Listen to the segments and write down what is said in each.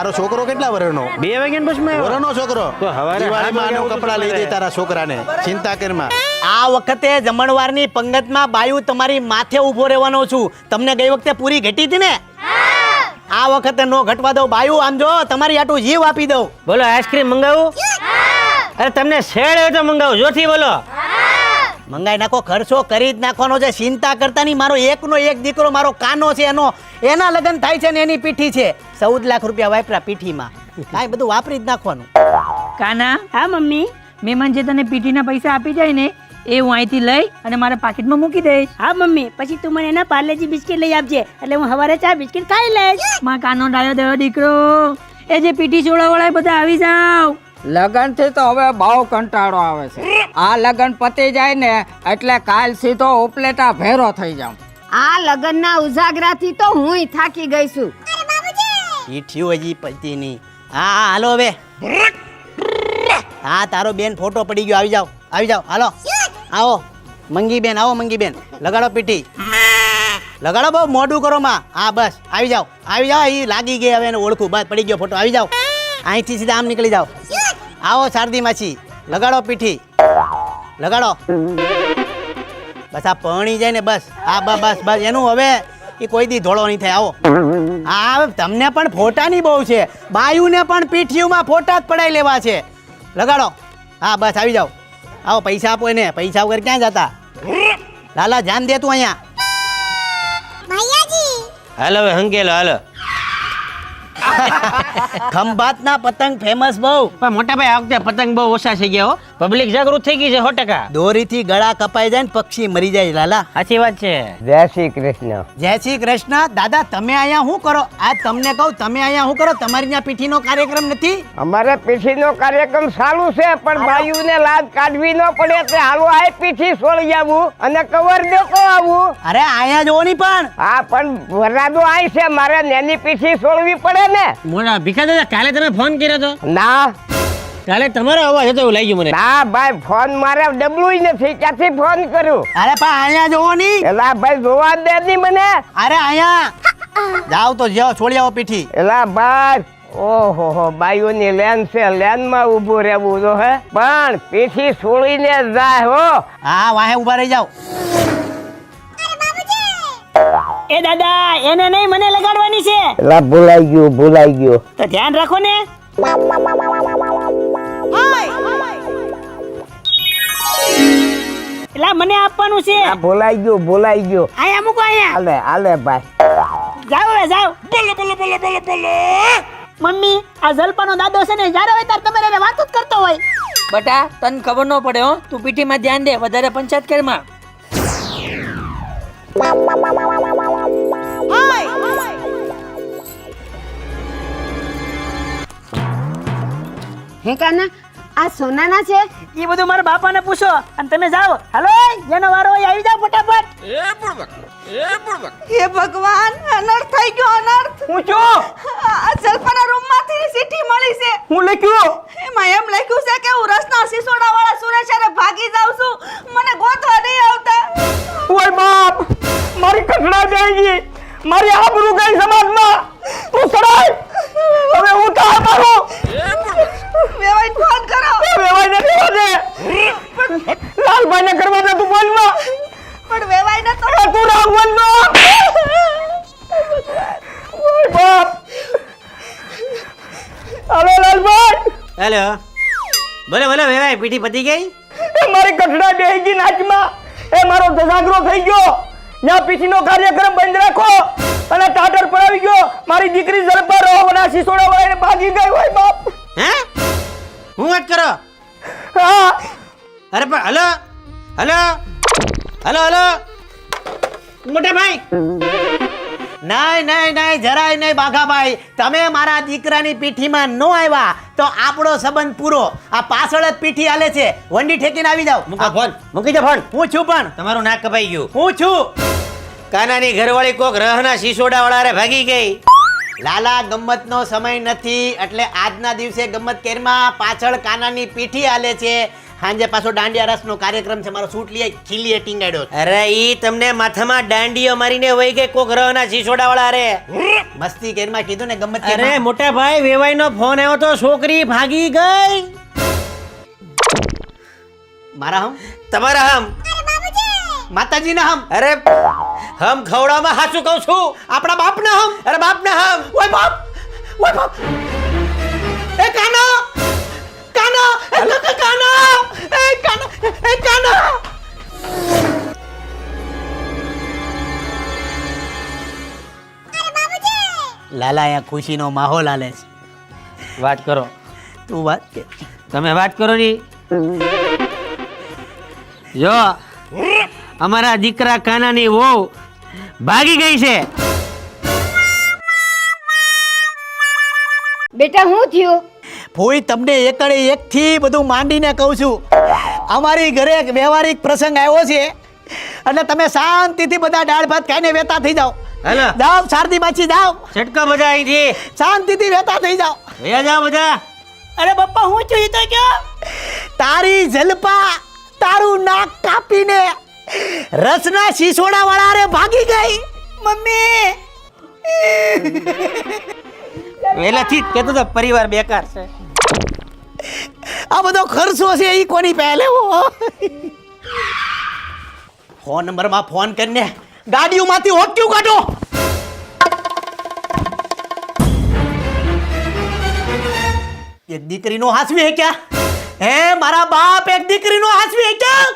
તારો છોકરો કેટલા વર્ષનો? 2 વાગ્યા પછી વર્ષનો છોકરો. તો હવારે દિવાળીમાં નવું કપડાં લઈ દે તારા છોકરાને, ચિંતા કરમાં. આ વખતે જમણવારની પંગતમાં બાયું તમારી માથે ઊભો રહેવાનો છું. તમને ગઈ વખતે પૂરી ઘટી હતી ને? આ વખતે નો ઘટવા દઉં બાયું. આમ જો તમારી આટું જીવ આપી દઉં. બોલો આઈસ્ક્રીમ મંગાવું? અરે તમને શેડ હોય તો મંગાવું, જોથી બોલો. મંગાઈ નાખો, ખર્ચો કરી જ નાખવાનો છે. ચિંતા કરતા નહીં. મારો એકનો એક દીકરો મારો કાનો છે, એના લગ્ન થાય છે ને એની પીઠી છે. 14 લાખ રૂપિયા વાપરા પીઠીમાં. કાંઈ બધું વાપરી જ નાખવાનું. કાના. હા મમ્મી. મહેમાન જે તને પીઠીના પૈસા આપી જાય ને એ હું અહીંથી લઈ અને મારા પાકીટમાં મૂકી દઈશ. હા મમ્મી, પછી તું મને એના પાર્લેજી બિસ્કિટ લઈ આપજે, એટલે હું સવારે 4 બિસ્કિટ ખાઈ લઈશ. માં કાનો ડાયો દેવો દીકરો. એ જે પીઠી છોડાવાળા બધા આવી જાવ. લગન થી તો હવે બહુ કંટાળો આવે છે. આ લગન પતી જાય ને એટલે કાલ સીધો ઉપલેટા ભેરો થઈ જાઉં. આ લગનના ઉજાગરાથી તો હુંય થાકી ગઈ છું. પીઠ્યું હજી પતી નહીં. હા હાલો હવે. હા તારો બેન ફોટો પડી ગયો. આવી જાઓ હાલો. આવો મંગી બેન, આવો મંગી બેન. લગાડો પીઠી, લગાડો. બહુ મોઢું કરો માં. હા બસ આવી જાઓ. એ લાગી ગઈ હવે એને ઓળખું. બસ પડી ગયો ફોટો. આવી જાઓ. અહીંથી સીધા આમ નીકળી જાઓ. આવો શારદી માછી, લગાડો પીઠી, લગાડો. બસ આ પરણી જાય ને બસ. હા બસ એનું હવે એ કોઈ દી ધોળો નહીં થાય. આવો. હા હવે તમને પણ ફોટાની બહુ છે. બાયુને પણ પીઠીઓમાં ફોટા જ પડાઈ લેવા છે. લગાડો. હા બસ આવી જાઓ. આવો પૈસા આપો એને. પૈસા વગર ક્યાં જતા? લાલા ધ્યાન દે તું અહીંયા. હાલો હવે હંકેલો હાલો. ખંભાતના પતંગ ફેમસ બહુ. પણ મોટા ભાઈ આ વખતે પતંગ બહુ ઓછા થઈ ગયા હો. પબ્લિક જાગૃત થઈ ગઈ છે 100%. દોરીથી ગળા કપાઈ જાય ને પક્ષી મરી જાય. લાલા સાચી વાત છે. જય શ્રી કૃષ્ણ. જય શ્રી કૃષ્ણ. દાદા તમે અહીંયા શું કરો? આ તમને કહું, તમે અહીંયા શું કરો? તમારી ત્યાં પીઠીનો કાર્યક્રમ નથી? અમારે પીઠીનો કાર્યક્રમ ચાલુ છે, પણ બાયુને લાજ કાઢવી ન પડે તે હાલો આ પીઠી છોડી આવું અને કવર દેકો આવું. અરે અહીંયા જોવો નહીં પણ. હા પણ વરાદો આઈ છે, મારે નેની પીઠી છોડવી પડે ને. મોટા ભીખા દાદા કાલે તમે ફોન કર્યો હતો? ના કાલે તમારો અવાજ હતો એવું લાગ્યું મને. ના ભાઈ, ફોન મારે ડબલું નથી, ક્યાંથી ફોન કર્યું? અરે પણ અહીંયા જોવો નહીં. એલા ભાઈ જોવા દે ની મને. અરે અહીંયા જાઓ તો જાઓ, છોડી આવો પીઠી. એલા ભાઈ, ઓહો બાયુની લેન છે, લેન માં ઉભું રહેવું જો હે, પણ પીઠી છોડીને જાય હો. હા વાહે ઉભા રહી જાઓ. એ દાદા એને નહીં, મને લગાડવાની છે. એલા ભૂલાઈ ગયો. તો ધ્યાન રાખો ને. એલા મને આપવાનું છે. ભૂલાઈ ગયો. અહીંયા મૂકો અહીંયા. હાલે ભાઈ. જાઓ હવે જાઓ. બોલો. મમ્મી આ જલપાનો દાદો છે ને, જ્યારે હોય ત્યારે તમે એને વાતો જ કરતો હોય. બટા તને ખબર ન પડે હો, તું પીઠીમાં ધ્યાન દે, વધારે પંચાયત કરમાં. હે કાના, આ સોનાના છે? એ બધું મારા બાપાને પૂછો અને તમે જાઓ. હાલો જેનો વારો હોય આવી જાઓ ફટાફટ. હે ભગવાન, અનર્થ થઈ ગયો. અનર્થ. હું છો? આ જલપાના રૂમમાંથી ચિઠ્ઠી મળી છે. હું લખ્યું? એમાં એમ લખ્યું છે કે હું રસના સિસોડા વાળા સુરેશ ભાગી જાઉં છું. મને ગોતવા નહીં આવતા. ઓય બાપ, મારી કઠડા જાય ગઈ, મારી આબરૂ ગઈ સમાજમાં. તું સડાય હવે હું તા મારો વેવાઈને ફોન કરો. વેવાઈને કરવા દે, લાલભાઈને કરવા દે. તું બોલમાં પણ વેવાઈને તો તું ના બોલમાં. ઓય બાપ. હાલો લાલભાઈ. હેલો બોલો ભાઈ પીઠી પતી ગઈ? એ મારી કઠડા બેહી ગઈ નાચમાં. એ મારો જજાગરો થઈ ગયો. ત્યાં પીઠીનો કાર્યક્રમ બંધ રાખો અને ટાટર પડાવી ગયો. મારી દીકરી જલપા રોવના સિસોડા વાળાને ભાગી ગઈ. હોય બાપ. હે હું વાત કરો? હા અરે પણ હલો મોટા ભાઈ. નહીં જરાય નહીં બાઘાભાઈ. તમે મારા દીકરાની પીઠીમાં ન આવ્યા તો આપણો સંબંધ પૂરો. આ પાછળ જ પીઠી હાલે છે. વંડી ઠેકીને આવી જાઓ. મૂકી દે ફોન. હું છું પણ. તમારું નાક કપાઈ ગયું. હું છું. કાનાની ઘરવાળી કોક રહના સિસોડા વાળા ભાગી ગઈ. લાલા ગમ્મતનો સમય નથી, એટલે આજના દિવસે ગમ્મત કેરમાં પાછળ કાનાની પીઠી હાલે છે. સાંજે પાછો દાંડિયા રસનો કાર્યક્રમ છે, મારો સૂટ લઈ આવી, ખીલીએ ટીંગાડ્યો છે. અરે ઈ તમને માથામાં દાંડીઓ મારીને વહી ગઈ કોક રહના શીશોડા વાળા રે. મસ્તી કેરમાં કીધું ને ગમત અરે કેરમાં. મોટા ભાઈ વેવાઈનો ફોન આવ્યો તો છોકરી ભાગી ગઈ. મારા હમ તમારા હમ. માતાજીના હમ અરે હમ ખવડાવવામાં હાચું કહું છું. આપણા બાપના હમ. અરે બાપના હમ. ઓય બાપ, ઓય બાપ, એ કાના, કાના, એ કાના, એ કાના, એ કાના. લાલા અહીંયા ખુશીનો માહોલ હાલે છે. વાત કરો. તું વાત કે. તમે વાત કરો ની. જો અમારા દીકરા કાનાની વહુ ભાગી ગઈ છે. બેટા હું થયું? ભોઈ તમને એકડે એકથી બધું માંડીને કહું છું. અમારી ઘરે એક વ્યવહારિક પ્રસંગ આવ્યો છે અને તમે શાંતિથી બધા દાળ ભાત ખાઈને વેતા થઈ જાઓ. હાલો જાઓ શારદી બાચી જાઓ, છટકા બધા અહીંથી શાંતિથી વેતા થઈ જાઓ. વયા જાઓ બધા. અરે પપ્પા હું છું ઈ તો કયો? તારી જલપા તારું નાક કાપીને રસના શીશોડા વાળા રે ભાગી ગઈ. મમ્મી પહેલાથી જ કહેતો તો પરિવાર બેકાર છે. આ બધો ખર્ચો છે ઈ કોની પહેલે ફોન નંબરમાં ફોન કરીને ગાડીઓમાંથી હોટ્યું કાઢો. એક દીકરીનો હાસવી હે ક્યાં? હે મારા બાપ એક દીકરીનો હાસવી હે ક્યાં?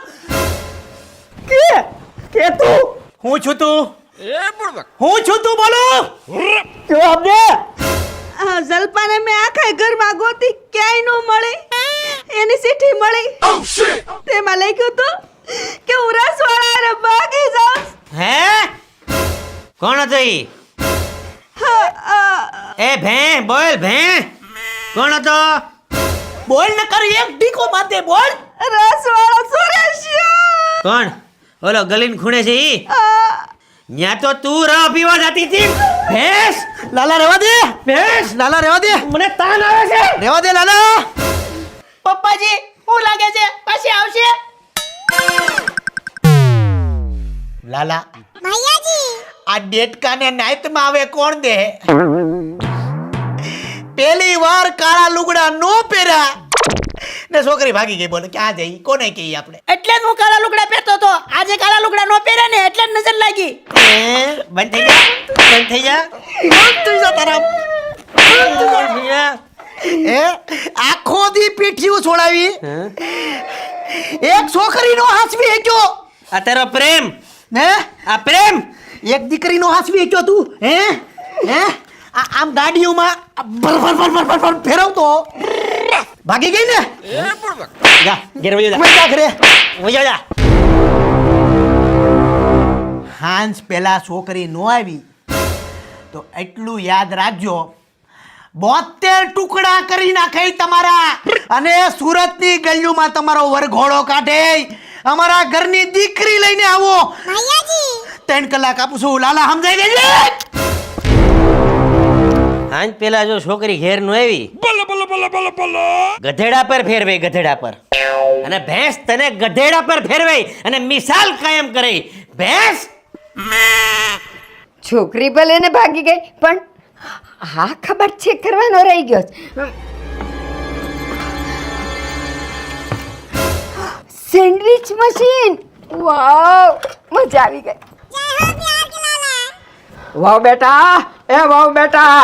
કે તું હું છું તું? હું છું તું બોલો જવાબ દે. આ જલપાને મેં આખા ઘરમાં ગોતી, ક્યાંય ન મળી. એની ચિઠ્ઠી મળી, તેમાં લખ્યું હતું કે હું રસવાળા હારે ભાગી જાઉં. હે કોણ હતો ઈ? એ ભે બોલ ભે કોણ હતો? બોલ ન કર, એક ડીકો માતે બોલ. રસવાળો સુરેશિયો. કોણ? ઓલો ગલીન ખૂણે છે ઈ? ન્યા તો તું રહ પીવા જતી હતી. ભેંસ લાલા રહેવા દે, ભેંસ લાલા રહેવા દે, મને તાન આવે છે. રહેવા દે લાલા. પપ્પાજી હું લાગે છે પાછી આવશે? લાલા આ ડેટકાને નાઈટમાં આવે કોણ દે? પહેલી વાર કાળા લુગડા નો પહેર્યા ને છોકરી ભાગી ગઈ. બોલે ક્યાં જઈ, કોને કહીએ આપણે? એટલે જ હું કાળા લુગડા પહેરતો હતો. આજે કાળા લુગડા નો પહેર્યા ને એટલે જ નજર લાગી. બંધ થઈ જા, બંધ થઈ જા. તું જા તારા. બંધ થઈ જા. એ આખો દી પીઠિયું છોડાવી એક છોકરીનો હાસવી હેક્યો. આ તારો પ્રેમ, ને આ પ્રેમ. એક દીકરીનો હાસવી હેક્યો તું. હે આમ ગાડીઓમાં ભર ભર ભર ભર ભર ફેરવતો ભાગી ગઈ ને. જા ઘેર વયો જા. મજા કરે. વયો જા. હાંજ પેલા છોકરી નો આવી તો એટલું યાદ રાખજો, 72 ટુકડા કરી નાખે તમારા. અને સુરતની ગલીઓમાં તમારો વરઘોડો કાઢે. અમારા ઘરની દીકરી લઈને આવો. 3 કલાક આપું છું. લાલા સમજાઈ ગઈ? હાંજ પેલા જો છોકરી ઘેર નો આવી, ગધેડા પર ફેરવે, ગધેડા પર. અને ભેંસ તને ગધેડા પર ફેરવે અને મિસાલ કાયમ કરે. ભેંસ છોકરી ભલે ને ભાગી ગઈ પણ હા ખબર ચેક કરવાનો રહી ગયો છે. સેન્ડવિચ મશીન, વાવ મજા આવી ગઈ. વાવ બેટા, એ વાવ બેટા,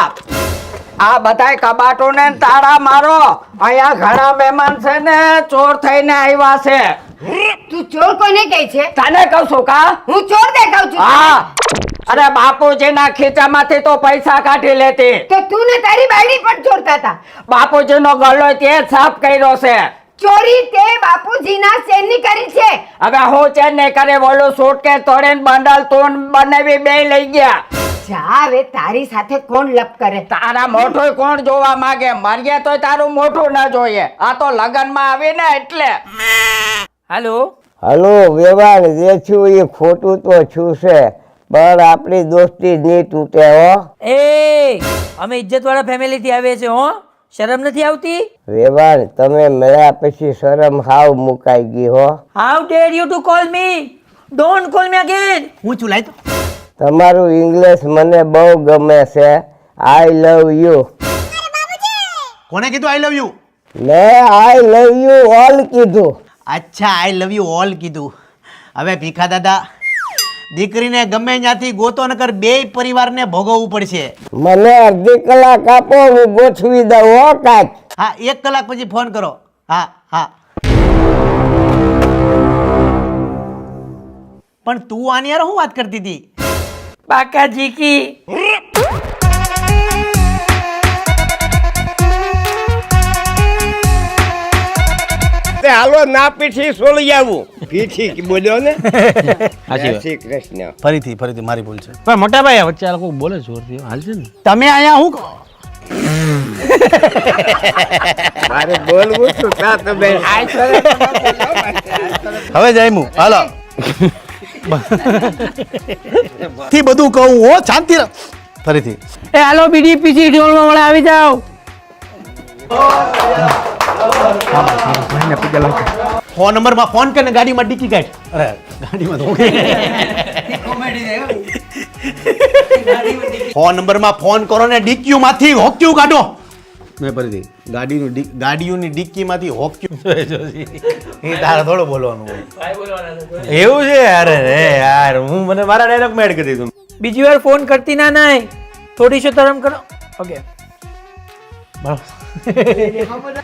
આ બધાય કબાટોને તાળા મારો. અહીંયા ઘણા મહેમાન છે ને ચોર થઈને આવ્યા છે. તું ચોર કોને કહે છે? તને કહું છું કા? હું ચોર દેખાઉં છું? હા. અરે બાપુજીના ખીચામાંથી તો પૈસા કાઢી લેતી. તો તું ને તારી બાયડી પણ ચોરતા હતા. બાપુજીનો ગલ્લો તે સાફ કર્યો છે. ચોરી તે બાપુજીના શેરની કરી છે? હવે હું ચેન નહીં કરે, બોલું સુટકેસ તોડીને બંડલ તૂન બનાવી બે લઈ ગયા. જા હવે તારી સાથે કોણ લપ કરે? તારા મોઢું કોણ જોવા માંગે? મરીએ તો તારું મોઢું ના જોઈએ. આ તો લગનમાં આવીને એટલે. હાલો હલો વ્યવહાર જે છું એ ખોટું તો છું છે, પણ આપણી દોસ્તી નહીં તૂટે હો. એ અમે ઇજ્જત વાળા ફેમિલી થી આવીએ છીએ હો. શરમ નથી આવતી? વેવાણ તમે મળ્યા પછી શરમ હાવ મુકાઈ ગઈ હો. How der you to call me? Don't call me again. હું છું લાય તો તમારું ઇંગ્લિશ મને બહુ ગમે છે. આઈ લવ યુ. કોને કીધું આઈ લવ યુ? મેં આઈ લવ યુ ઓલ કીધું. અચ્છા આઈ લવ યુ ઓલ કીધું. હવે ભીખા દાદા દીકરીને ગમે ત્યાંથી ગોતો નકર બેય પરિવારને ભોગવવું પડશે. મને અડધી કલાક આપો, હું ગોઠવી દઉં હો કાચ. હા 1 કલાક પછી ફોન કરો. હા હા પણ તું આની યાર શું વાત કરતી હતી? બાકાજી કી હાલો ના પીઠી સોળી આવું. પીઠી બોલ્યો ને. જય શ્રી કૃષ્ણ. ફરીથી મારી ભૂલ છે. પણ મોટા ભાઈ વચ્ચે આ લોકો બોલે જોરથી હાલ છે ને. તમે અહીંયા હું મારે બોલવું શું તા તમે હવે જઈમું હાલો થી બધું કહું હો શાંતિ રાખ. ફરીથી એ હાલો બીડીપીસી ઢોલમાં મળે આવી જાઓ. ફોન નંબરમાં ફોન કરીને ગાડીમાં ડીકી કાઢ. અરે ગાડીમાં તો ફોન નંબરમાં ફોન કરો ને ડીક્યુમાંથી હોક્યું કાઢો. મેં ફરીથી ગાડીઓની ડિક્કીમાંથી હોક્યું એ તારે થોડું બોલવાનું હોય. એવું છે અરે રે યાર હું મને મારા ડાયલોગ માં એડ કરી દીધું. બીજી વાર ફોન કરતી ના નહીં. થોડી શરમ કરો. ઓકે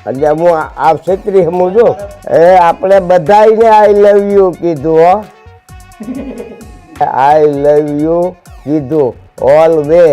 એટલે હું આ છેતરી સમજો. એ આપણે બધાને આઈ લવ યુ કીધું હો. આઈ લવ યુ કીધું ઓલ વે.